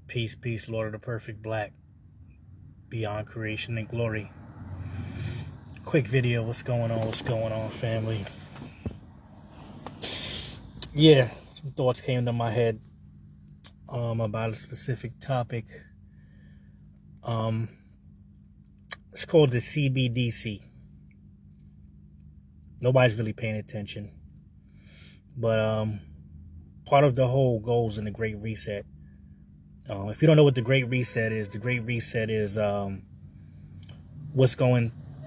Peace, peace, Lord of the perfect black, beyond creation and glory. Quick video, what's going on, family? Yeah, some thoughts came to my head about a specific topic. It's called the Cbdc. Nobody's really paying attention. But part of the whole goes in the Great Reset. If you don't know what the Great Reset is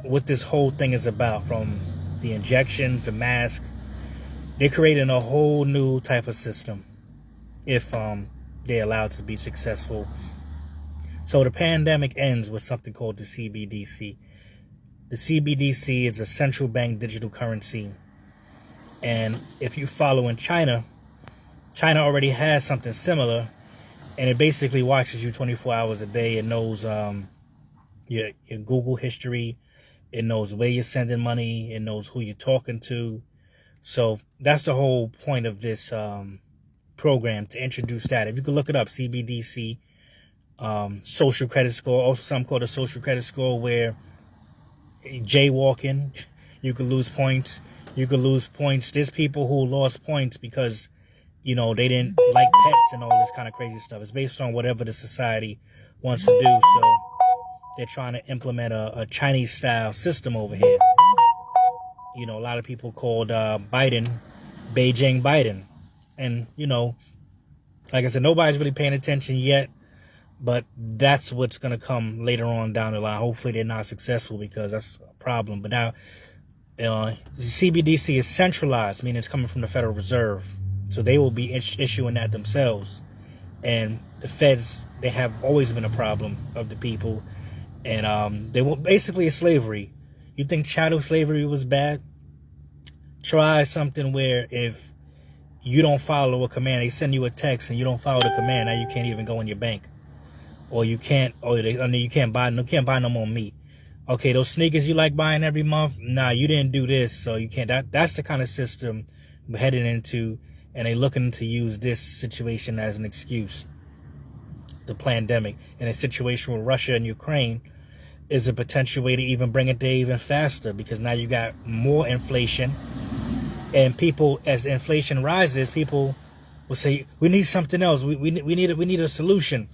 what this whole thing is about, from the injections, the mask. They're creating a whole new type of system if they're allowed to be successful. So the pandemic ends with something called the Cbdc. The Cbdc is a central bank digital currency. And if you follow in China already has something similar, and it basically watches you 24 hours a day. It knows your Google history. It knows where you're sending money. It knows who you're talking to. So that's the whole point of this program, to introduce that. If you could look it up, Cbdc, social credit score, also something called a social credit score, where jaywalking, you could lose points. There's people who lost points because, they didn't like pets and all this kind of crazy stuff. It's based on whatever the society wants to do. So they're trying to implement a Chinese-style system over here. A lot of people called Biden, Beijing Biden. And, like I said, nobody's really paying attention yet. But that's what's going to come later on down the line. Hopefully they're not successful, because that's a problem. But now, CBDC is centralized, meaning it's coming from the Federal Reserve. So they will be issuing that themselves. And the feds, they have always been a problem of the people. And they will basically, it's slavery. You think chattel slavery was bad? Try something where if you don't follow a command, they send you a text and you don't follow the command, now you can't even go in your bank. Or you can't, you can't buy no more meat. Okay, those sneakers you like buying every month, nah, you didn't do this, so you can't. That's the kind of system we're heading into, and they're looking to use this situation as an excuse. The pandemic and a situation with Russia and Ukraine is a potential way to even bring it there even faster, because now you got more inflation, and people, as inflation rises, people will say, we need something else. We need a solution.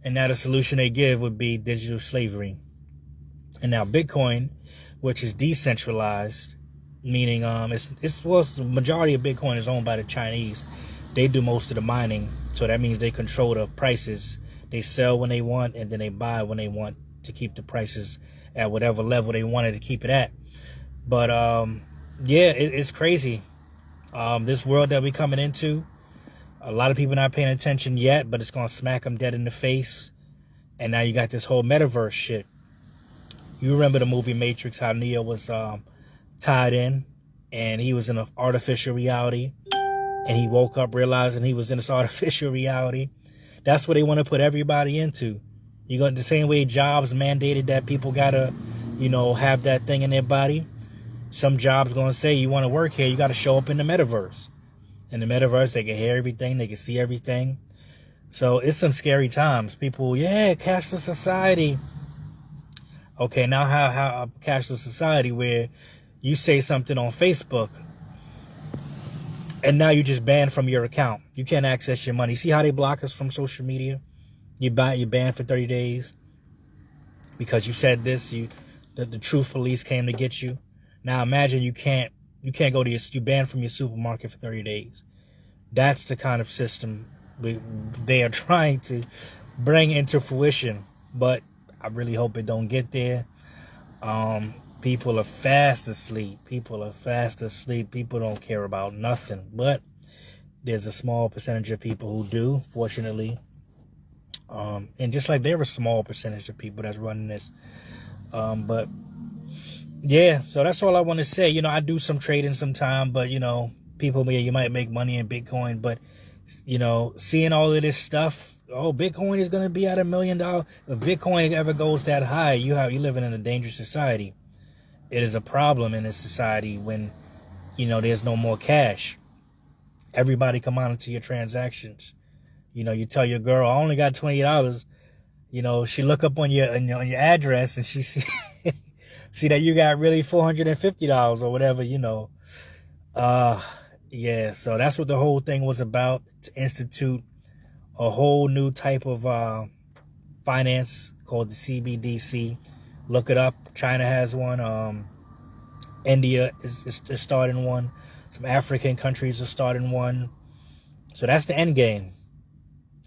And now the solution they give would be digital slavery. And now Bitcoin, which is decentralized, meaning the majority of Bitcoin is owned by the Chinese. They do most of the mining, so that means they control the prices. They sell when they want, and then they buy when they want, to keep the prices at whatever level they wanted to keep it at. But it's crazy. This world that we're coming into, a lot of people not paying attention yet, but it's going to smack them dead in the face. And now you got this whole metaverse shit. You remember the movie Matrix, how Neo was tied in, and he was in an artificial reality, and he woke up realizing he was in this artificial reality. That's what they want to put everybody into. You got the same way jobs mandated that people got to, have that thing in their body. Some jobs going to say, you want to work here, you got to show up in the metaverse. In the metaverse, they can hear everything. They can see everything. So it's some scary times. People, cashless society. Okay, now how a cashless society where you say something on Facebook and now you just banned from your account. You can't access your money. See how they block us from social media? You're banned for 30 days because you said this. The truth police came to get you. Now imagine you can't go to you banned from your supermarket for 30 days. That's the kind of system they are trying to bring into fruition. But I really hope it don't get there. People are fast asleep. People don't care about nothing. But there's a small percentage of people who do, fortunately. And just like there are a small percentage of people that's running this. But yeah, so that's all I want to say. I do some trading sometime, but people, you might make money in Bitcoin, but seeing all of this stuff, Bitcoin is going to be at $1 million. If Bitcoin ever goes that high, you're living in a dangerous society. It is a problem in a society when, there's no more cash. Everybody can monitor your transactions. You know, you tell your girl, I only got $20. You know, she look up on your address and she see that you got really $450 or whatever. You know, yeah. So that's what the whole thing was about, to institute a whole new type of finance called the CBDC. Look it up. China has one. India is starting one. Some African countries are starting one. So that's the end game.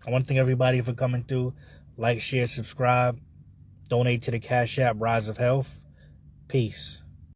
I want to thank everybody for coming through. Like, share, subscribe. Donate to the Cash App, Rise of Health. Peace.